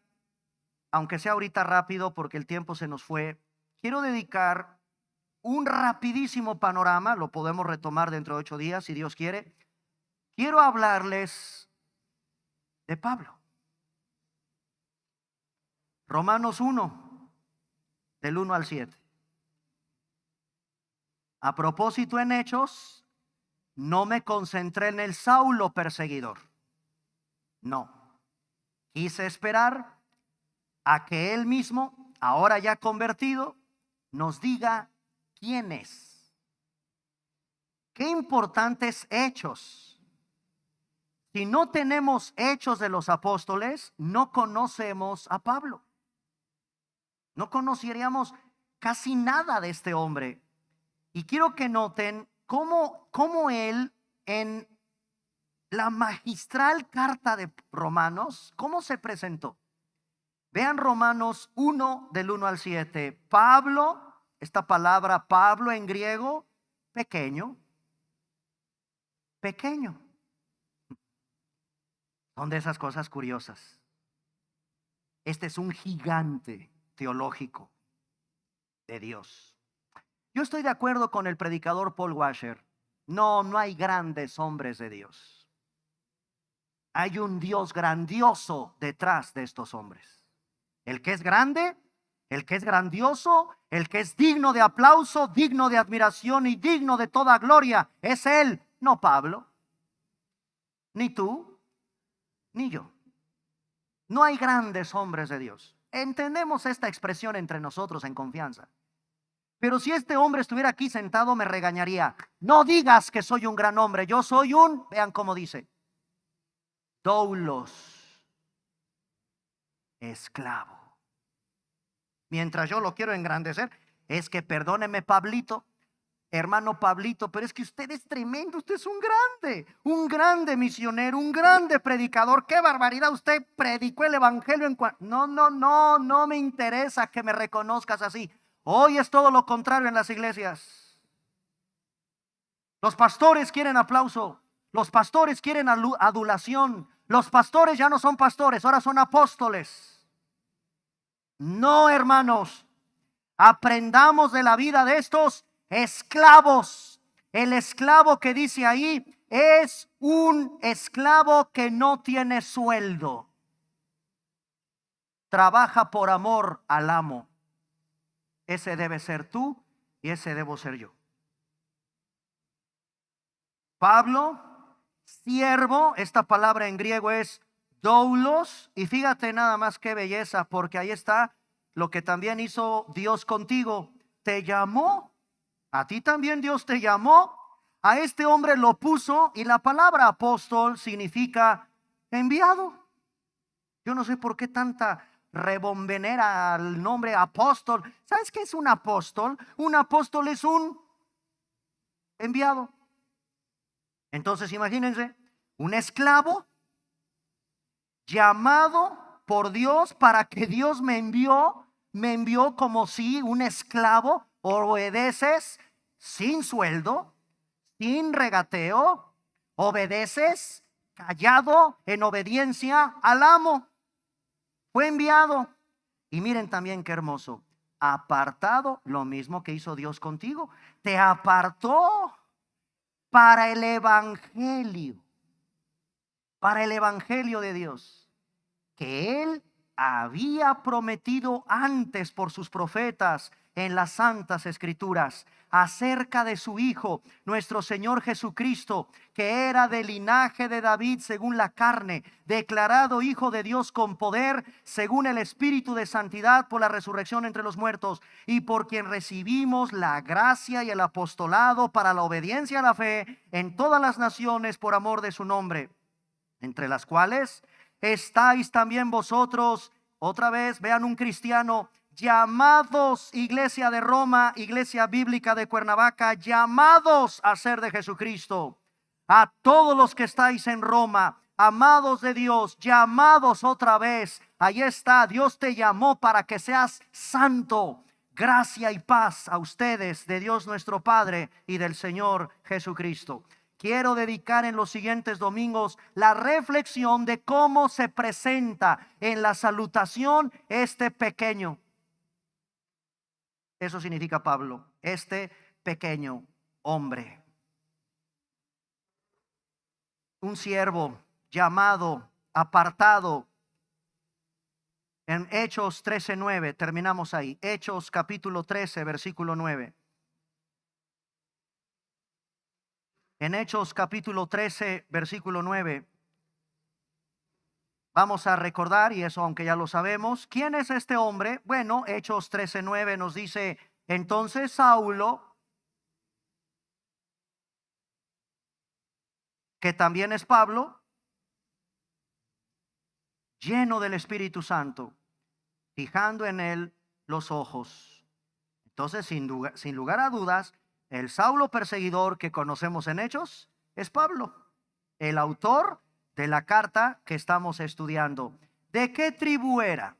S1: aunque sea ahorita rápido porque el tiempo se nos fue, quiero dedicar un rapidísimo panorama, lo podemos retomar dentro de 8 días si Dios quiere. Quiero hablarles de Pablo. Romanos 1, del 1 al 7. A propósito, en Hechos, no me concentré en el Saulo perseguidor. No. Quise esperar a que él mismo, ahora ya convertido, nos diga quién es. Qué importantes Hechos. Si no tenemos Hechos de los Apóstoles, no conocemos a Pablo. No conoceríamos casi nada de este hombre. Y quiero que noten cómo él en la magistral carta de Romanos, cómo se presentó. Vean Romanos 1 del 1 al 7. Pablo, esta palabra Pablo en griego, pequeño. Pequeño. Son de esas cosas curiosas. Este es un gigante teológico de Dios. Yo estoy de acuerdo con el predicador Paul Washer. No hay grandes hombres de Dios. Hay un Dios grandioso detrás de estos hombres. El que es grande, el que es grandioso, el que es digno de aplauso, digno de admiración y digno de toda gloria, es Él, no Pablo, ni tú, ni yo. No hay grandes hombres de Dios. Entendemos esta expresión entre nosotros en confianza. Pero si este hombre estuviera aquí sentado, me regañaría. No digas que soy un gran hombre, yo soy vean cómo dice, doulos, esclavo. Mientras yo lo quiero engrandecer, es que perdóneme Pablito, hermano Pablito, pero es que usted es tremendo, usted es un grande misionero, un grande predicador. Qué barbaridad, usted predicó el evangelio en no me interesa que me reconozcas así. Hoy es todo lo contrario en las iglesias. Los pastores quieren aplauso, los pastores quieren adulación. Los pastores ya no son pastores, ahora son apóstoles. No, hermanos, aprendamos de la vida de estos esclavos. El esclavo que dice ahí es un esclavo que no tiene sueldo. Trabaja por amor al amo. Ese debe ser tú y ese debo ser yo. Pablo, siervo, esta palabra en griego es doulos, y fíjate nada más qué belleza, porque ahí está lo que también hizo Dios contigo. Te llamó, a ti también Dios te llamó, a este hombre lo puso, y la palabra apóstol significa enviado. Yo no sé por qué tanta rebombenera al nombre apóstol. ¿Sabes qué es un apóstol? Un apóstol es un enviado. Entonces imagínense, un esclavo llamado por Dios para que Dios me envió como si un esclavo. Obedeces sin sueldo, sin regateo, obedeces callado en obediencia al amo. Fue enviado. Y miren también qué hermoso, apartado, lo mismo que hizo Dios contigo, te apartó para el evangelio de Dios, que Él había prometido antes por sus profetas en las santas escrituras, acerca de su Hijo, nuestro Señor Jesucristo, que era del linaje de David según la carne, declarado Hijo de Dios con poder, según el Espíritu de santidad por la resurrección entre los muertos, y por quien recibimos la gracia y el apostolado para la obediencia a la fe en todas las naciones por amor de su nombre, entre las cuales estáis también vosotros. Otra vez, vean un cristiano, llamados, iglesia de Roma, iglesia bíblica de Cuernavaca, llamados a ser de Jesucristo. A todos los que estáis en Roma, amados de Dios, llamados otra vez. Ahí está, Dios te llamó para que seas santo. Gracia y paz a ustedes de Dios nuestro Padre y del Señor Jesucristo. Quiero dedicar en los siguientes domingos la reflexión de cómo se presenta en la salutación este pequeño. Eso significa Pablo, este pequeño hombre. Un siervo llamado, apartado. En Hechos 13:9, terminamos ahí. Hechos capítulo 13, versículo 9. En Hechos capítulo 13, versículo 9, vamos a recordar, y eso aunque ya lo sabemos, ¿quién es este hombre? Bueno, Hechos 13:9 nos dice, entonces Saulo, que también es Pablo, lleno del Espíritu Santo, fijando en él los ojos. Entonces, sin lugar a dudas, el Saulo perseguidor que conocemos en Hechos es Pablo, el autor de la carta que estamos estudiando. ¿De qué tribu era?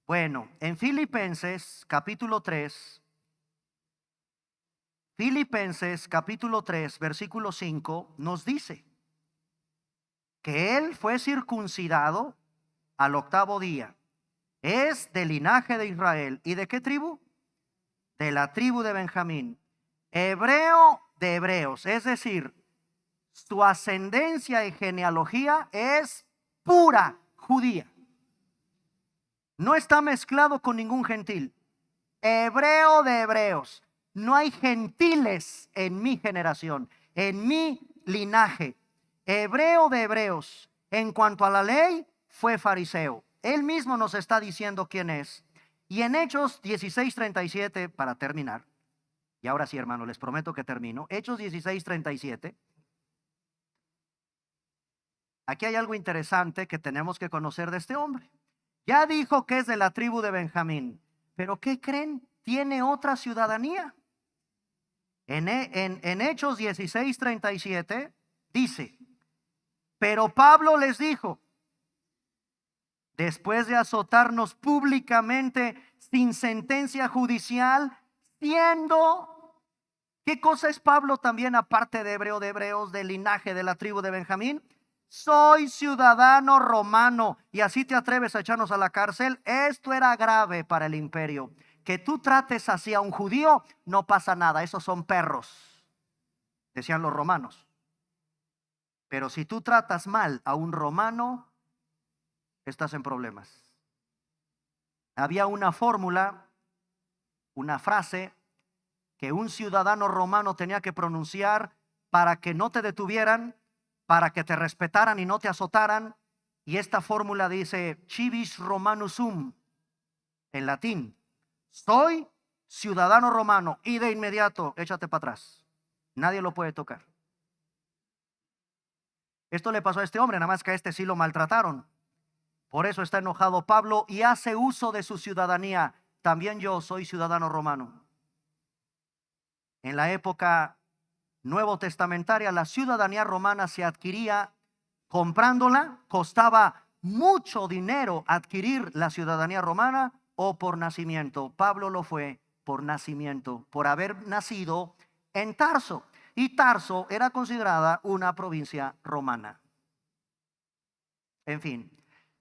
S1: Bueno, en Filipenses capítulo 3, versículo 5, nos dice que él fue circuncidado al 8º día. Es del linaje de Israel. ¿Y de qué tribu? De la tribu de Benjamín. Hebreo de hebreos, es decir, su ascendencia y genealogía es pura judía. No está mezclado con ningún gentil. Hebreo de hebreos. No hay gentiles en mi generación, en mi linaje. Hebreo de hebreos. En cuanto a la ley, fue fariseo. Él mismo nos está diciendo quién es. Y en Hechos 16:37, para terminar, y ahora sí, hermano, les prometo que termino. Hechos 16:37. Aquí hay algo interesante que tenemos que conocer de este hombre. Ya dijo que es de la tribu de Benjamín, pero ¿qué creen? Tiene otra ciudadanía. En Hechos 16:37 dice, pero Pablo les dijo, después de azotarnos públicamente sin sentencia judicial, siendo, ¿qué cosa es Pablo también aparte de hebreo de hebreos, del linaje de la tribu de Benjamín? Soy ciudadano romano y así te atreves a echarnos a la cárcel. Esto era grave para el imperio. Que tú trates así a un judío, no pasa nada, esos son perros, decían los romanos. Pero si tú tratas mal a un romano, estás en problemas. Había una fórmula, una frase que un ciudadano romano tenía que pronunciar para que no te detuvieran, para que te respetaran y no te azotaran. Y esta fórmula dice civis romanus sum, en latín. Soy ciudadano romano, y de inmediato échate para atrás. Nadie lo puede tocar. Esto le pasó a este hombre, nada más que a este sí lo maltrataron. Por eso está enojado Pablo y hace uso de su ciudadanía. También yo soy ciudadano romano. En la época nuevo testamentaria, la ciudadanía romana se adquiría comprándola, costaba mucho dinero adquirir la ciudadanía romana o por nacimiento. Pablo lo fue por nacimiento, por haber nacido en Tarso. Y Tarso era considerada una provincia romana. En fin,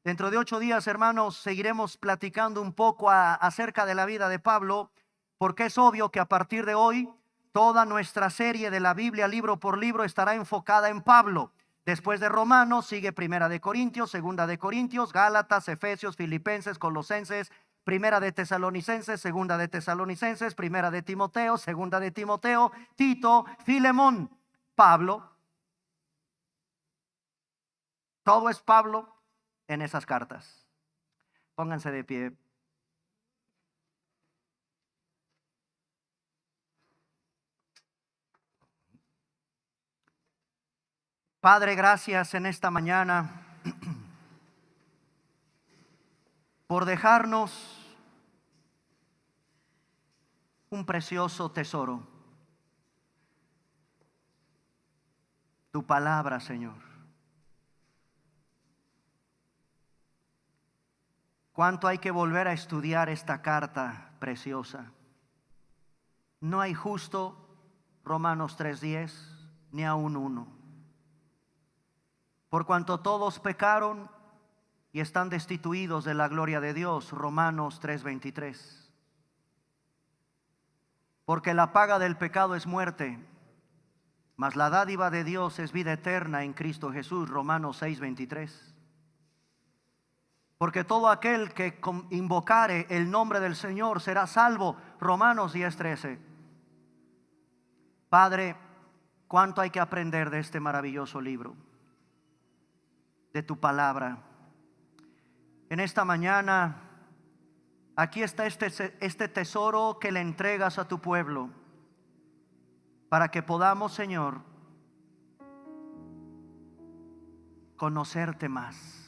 S1: dentro de 8 días, hermanos, seguiremos platicando un poco acerca de la vida de Pablo, porque es obvio que a partir de hoy toda nuestra serie de la Biblia, libro por libro, estará enfocada en Pablo. Después de Romanos sigue Primera de Corintios, Segunda de Corintios, Gálatas, Efesios, Filipenses, Colosenses, Primera de Tesalonicenses, Segunda de Tesalonicenses, Primera de Timoteo, Segunda de Timoteo, Tito, Filemón, Pablo. Todo es Pablo en esas cartas. Pónganse de pie. Padre, gracias en esta mañana por dejarnos un precioso tesoro. Tu palabra, Señor. ¿Cuánto hay que volver a estudiar esta carta preciosa? No hay justo, Romanos 3:10, ni aun uno. Por cuanto todos pecaron y están destituidos de la gloria de Dios, Romanos 3:23. Porque la paga del pecado es muerte, mas la dádiva de Dios es vida eterna en Cristo Jesús, Romanos 6:23. Porque todo aquel que invocare el nombre del Señor será salvo, Romanos 10:13. Padre, cuánto hay que aprender de este maravilloso libro, de tu palabra. En esta mañana, aquí está este tesoro que le entregas a tu pueblo, para que podamos, Señor, conocerte más.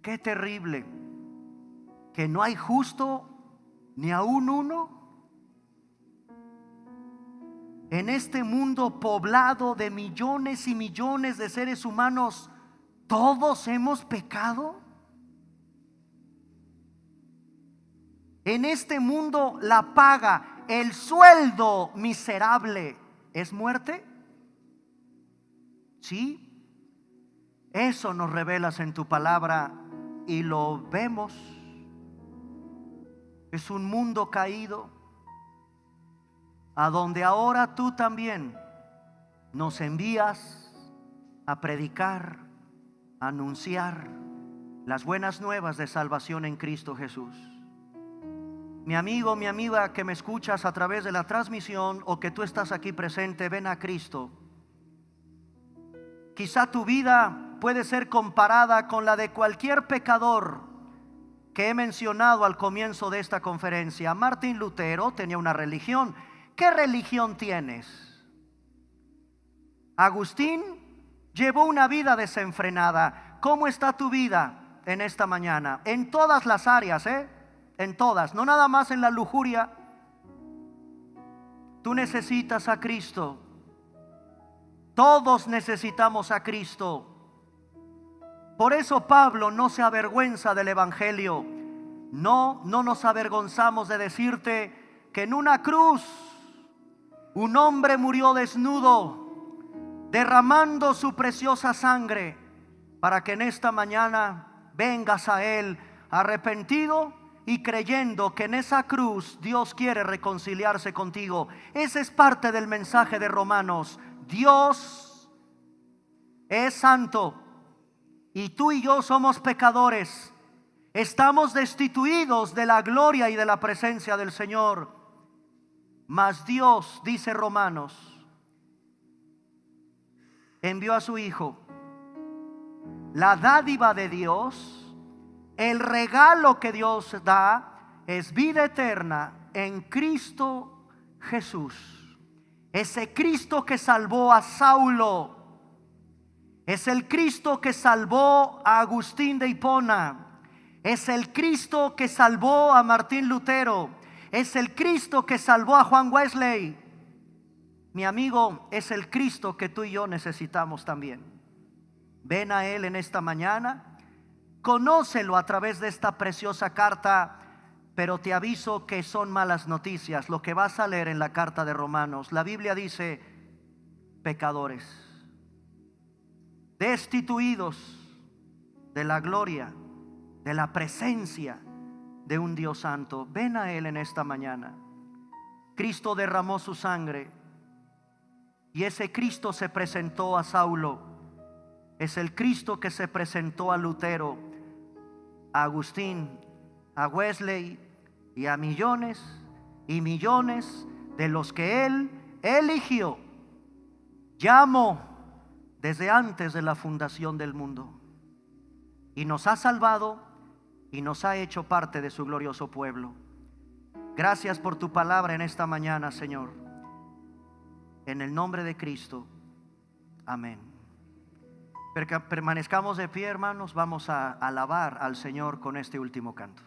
S1: Qué terrible que no hay justo ni aún uno. En este mundo poblado de millones y millones de seres humanos, ¿todos hemos pecado? En este mundo la paga, el sueldo miserable, ¿es muerte? Sí. Eso nos revelas en tu palabra y lo vemos. Es un mundo caído, a donde ahora tú también nos envías a predicar, a anunciar las buenas nuevas de salvación en Cristo Jesús. Mi amigo, mi amiga que me escuchas a través de la transmisión o que tú estás aquí presente, ven a Cristo. Quizá tu vida puede ser comparada con la de cualquier pecador que he mencionado al comienzo de esta conferencia. Martín Lutero tenía una religión. ¿Qué religión tienes? Agustín llevó una vida desenfrenada. ¿Cómo está tu vida en esta mañana? En todas las áreas, en todas, no nada más en la lujuria. Tú necesitas a Cristo. Todos necesitamos a Cristo. Por eso Pablo no se avergüenza del evangelio. No nos avergonzamos de decirte que en una cruz un hombre murió desnudo, derramando su preciosa sangre, para que en esta mañana vengas a Él arrepentido y creyendo que en esa cruz Dios quiere reconciliarse contigo. Ese es parte del mensaje de Romanos. Dios es santo y tú y yo somos pecadores. Estamos destituidos de la gloria y de la presencia del Señor. Mas Dios, dice Romanos, envió a su Hijo. La dádiva de Dios, el regalo que Dios da, es vida eterna en Cristo Jesús. Ese Cristo que salvó a Saulo, es el Cristo que salvó a Agustín de Hipona, es el Cristo que salvó a Martín Lutero, es el Cristo que salvó a Juan Wesley. Mi amigo, es el Cristo que tú y yo necesitamos también. Ven a Él en esta mañana, conócelo a través de esta preciosa carta, pero te aviso que son malas noticias lo que vas a leer en la carta de Romanos. La Biblia dice: pecadores, destituidos de la gloria, de la presencia de un Dios santo. Ven a Él en esta mañana. Cristo derramó su sangre y ese Cristo se presentó a Saulo. Es el Cristo que se presentó a Lutero, a Agustín, a Wesley y a millones y millones de los que Él eligió, llamó desde antes de la fundación del mundo, y nos ha salvado y nos ha hecho parte de su glorioso pueblo. Gracias por tu palabra en esta mañana, Señor. En el nombre de Cristo, amén. Permanezcamos de pie, hermanos. Vamos a alabar al Señor con este último canto.